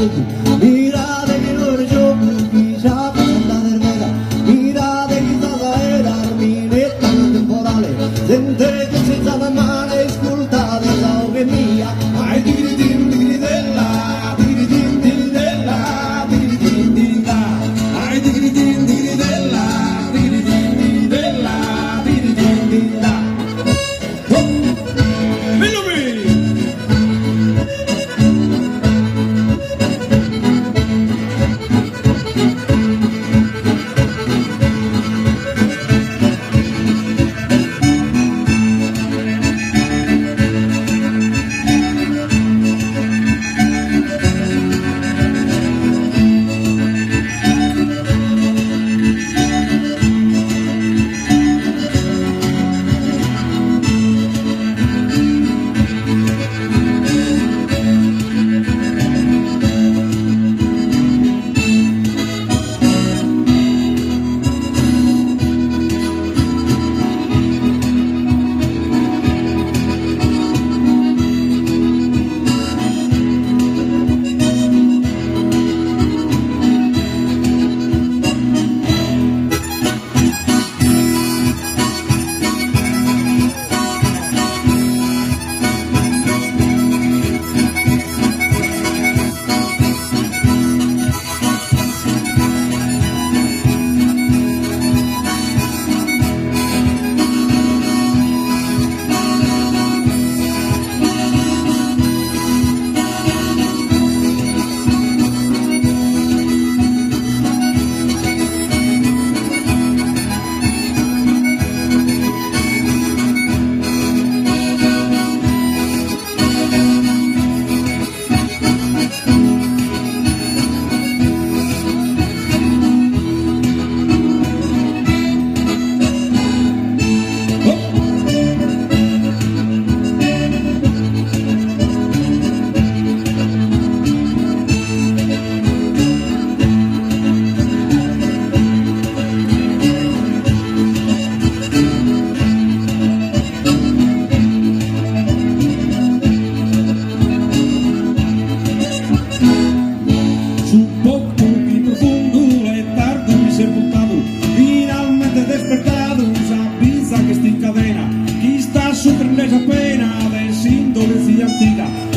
poco, mirate che ore gioco, chi c'ha la cerveza, mirate chi sta era, minetta nel temporale, sentete senza la male, ascoltate la che mia, ai digridim digridella, digridim digridella, digridim digridà, ai digridim digridella, digridim digridella, digridim digridà.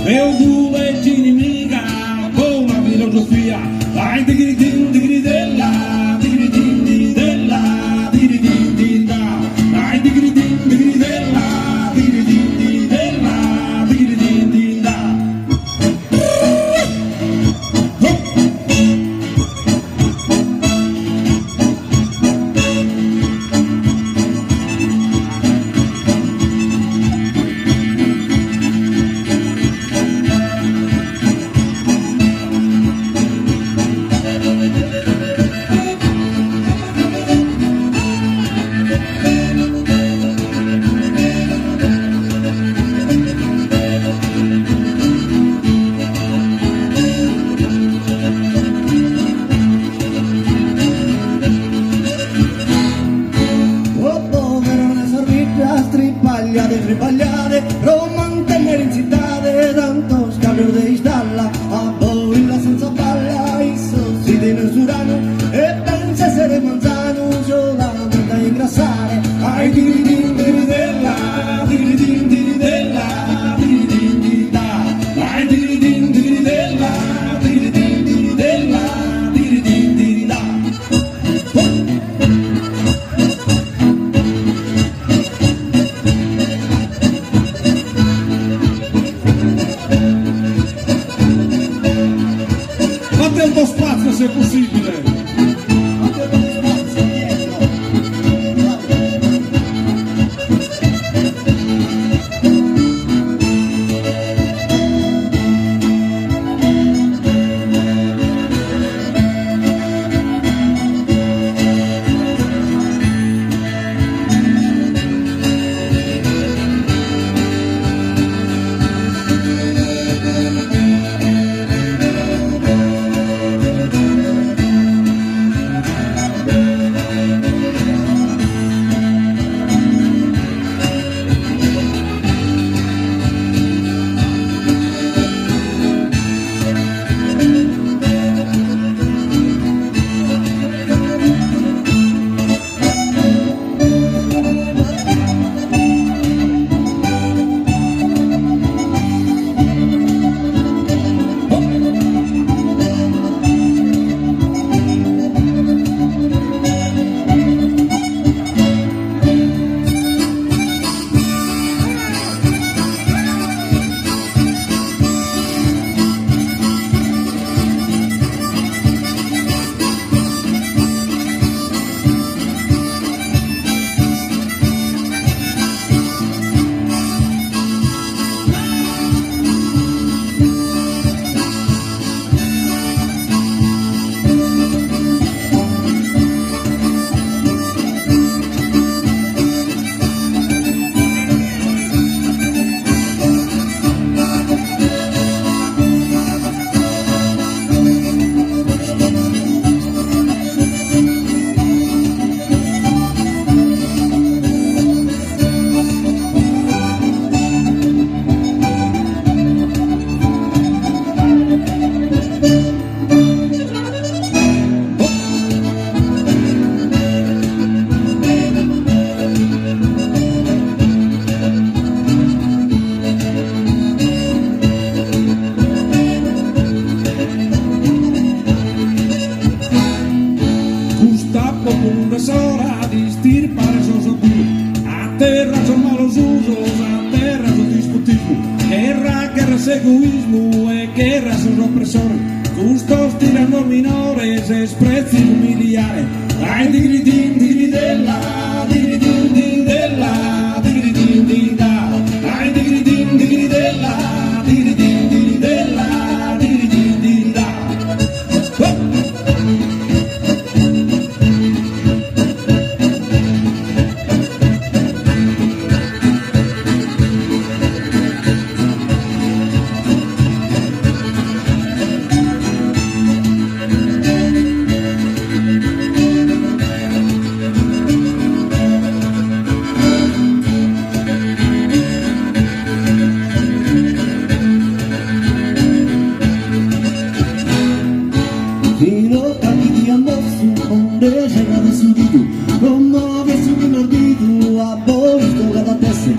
Eu do leite inimiga com a filosofia. Ai, digridim, digridella, digridim, digridella, digridim, digridà. Ai, digridim, digridella, digridim, digridella, digridim, digridà. Tripagliare, Roma mantenere in città, tanto scambio di stalla, a bolla senza palla, isso si tiene surano, e pensa essere manzano, solamente a ingrassare, ai digridim digridella, digridim digridella, digridim digridà, ai digridim digridella, digridim digridella, digridim digridà. terra são malos usos, a terra do disputismo, guerra es egoísmo, guerra son opresores, justos tiran los minores, desprecios humiliares, ay digridin digridella, digridin digridella, digridin digridà, ay digridin digridella, digridin digridella, digridin digridà. Fino capiti a mosso, onde c'era del sudito, come avessi un ordito, a voi sto cada tesse,